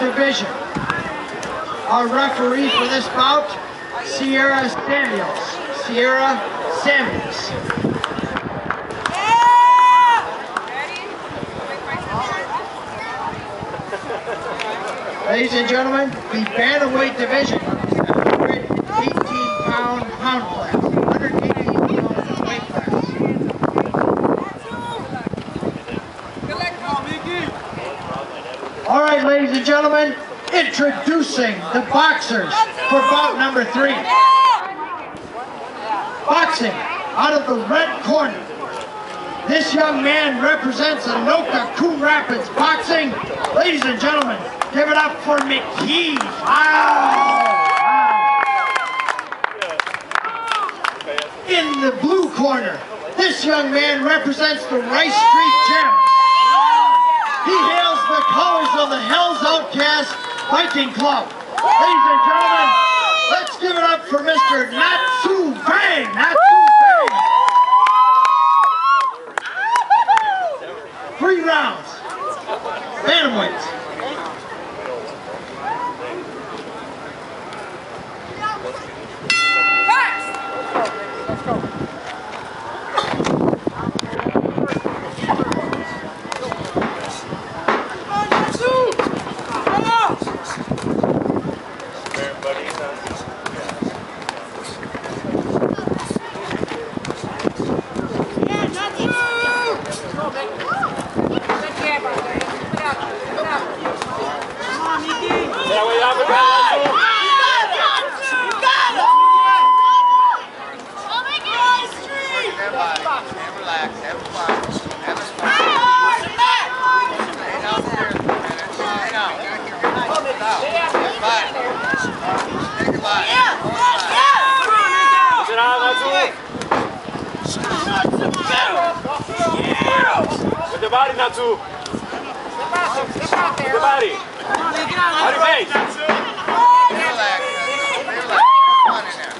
division. Our referee for this bout, Sierra Samuels. Ladies and gentlemen, the bantamweight division, 118-pound pound class, 118-pound weight class. All right, ladies and gentlemen, introducing the boxers for bout number 3. Boxing out of the red corner. This young man represents Anoka Coon Rapids Boxing. Ladies and gentlemen, give it up for McKee. Wow. In the blue corner, this young man represents the Rice Street Gym. He hails the colors of the Hells Outcast Biking Club. Ladies and gentlemen, let's give it up for Mr. Nchatxu Vang. Nchatxu Vang. 3 rounds. Bantamweights. With the body, Nchatxu. With the body. Body face. Relax. Come on in there.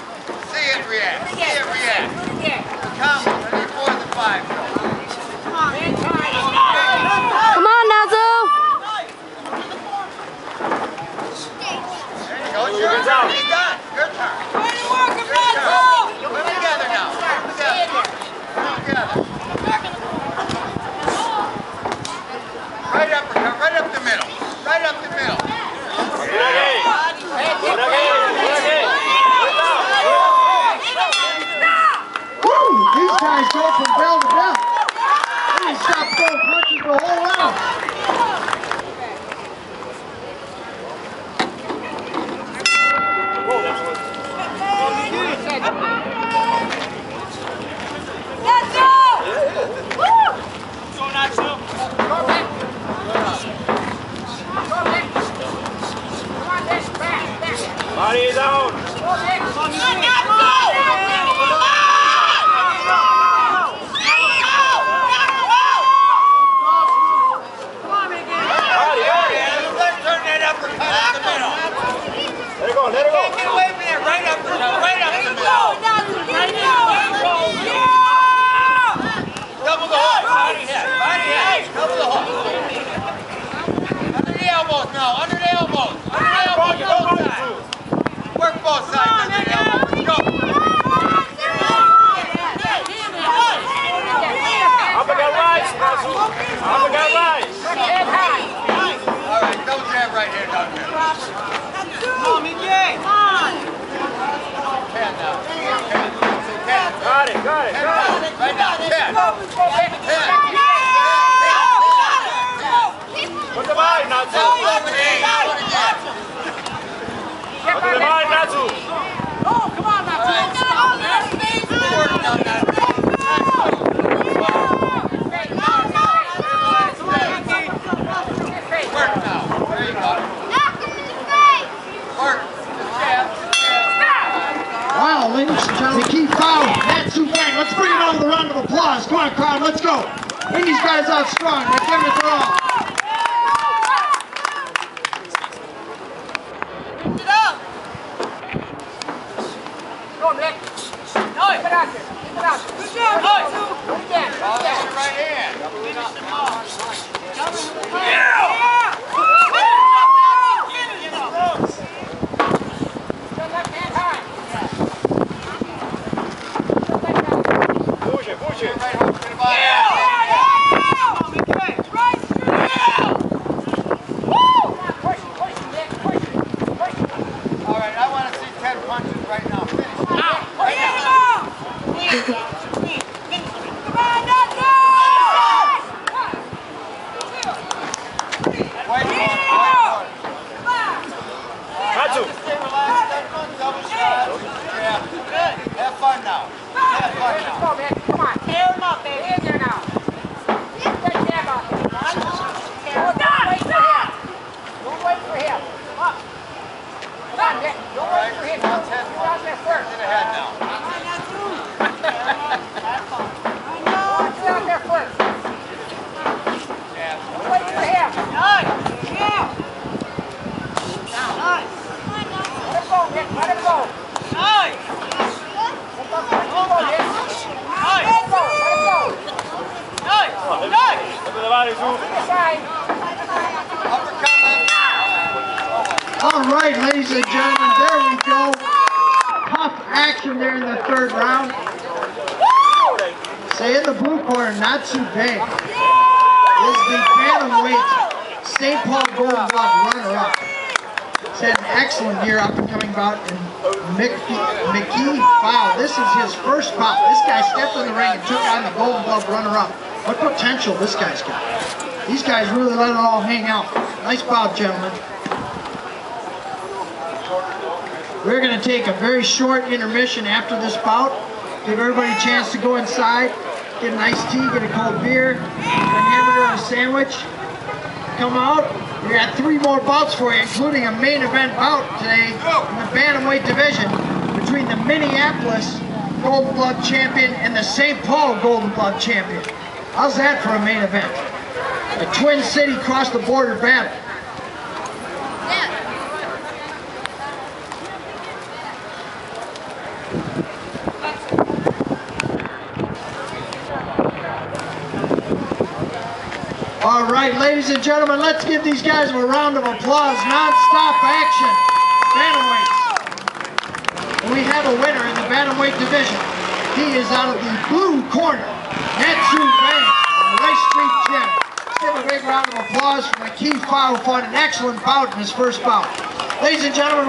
See it react. Come on, ready for the 5. Come on, Nchatxu. There you go. It's your turn. He's done. Your turn. Put them together now. Put them together. Right up the middle. Right up the middle. Woo! These guys go from bell to bell. They stop throwing punches the whole round. Body down. Let it go. Get away from there. Right up the middle. Double the hook. Body head. Double the hook. Under the elbows now. Under the elbows. Both sides. Work both sides under the elbows. Let's go. Uppercut rise, Nchatxu. Uppercut rise. All right. Double jab right here, Doctor. Got it. Right now, 10. Put the body, Nchatxu. Put the body, Nchatxu. Work now. There you go. Work. Wow, ladies and gentlemen, McKee fouled. Nchatxu Vang. Let's bring another round of applause. Come on, crowd, let's go. Bring these guys out strong. They're giving it their all. Lift it up. Go, Nick. No, get out there. Get out there. Good job. Put it down. Ball in your right hand. Yeah. All right, ladies and gentlemen, there we go. Tough action there in the third round. Say in the blue corner, Nchatxu Vang is the bantamweight St. Paul Golden Glove runner-up. He's had an excellent year, up-and-coming bout in McKee. Wow, this is his first bout. This guy stepped in the ring and took on the Golden Glove runner-up. What potential this guy's got. These guys really let it all hang out. Nice bout, gentlemen. We're going to take a very short intermission after this bout. Give everybody a chance to go inside, get an iced tea, get a cold beer, a hamburger and a sandwich. Come out. We got 3 more bouts for you, including a main event bout today in the bantamweight division between the Minneapolis Golden Glove champion and the St. Paul Golden Glove champion. How's that for a main event? A Twin City cross the border battle. All right, ladies and gentlemen, let's give these guys a round of applause. Non-stop action, bantamweights. And we have a winner in the bantamweight division. He is out of the blue corner, Nchatxu Vang from Rice Street Gym. Let's give a big round of applause for McKee. Fought an excellent bout in his first bout. Ladies and gentlemen,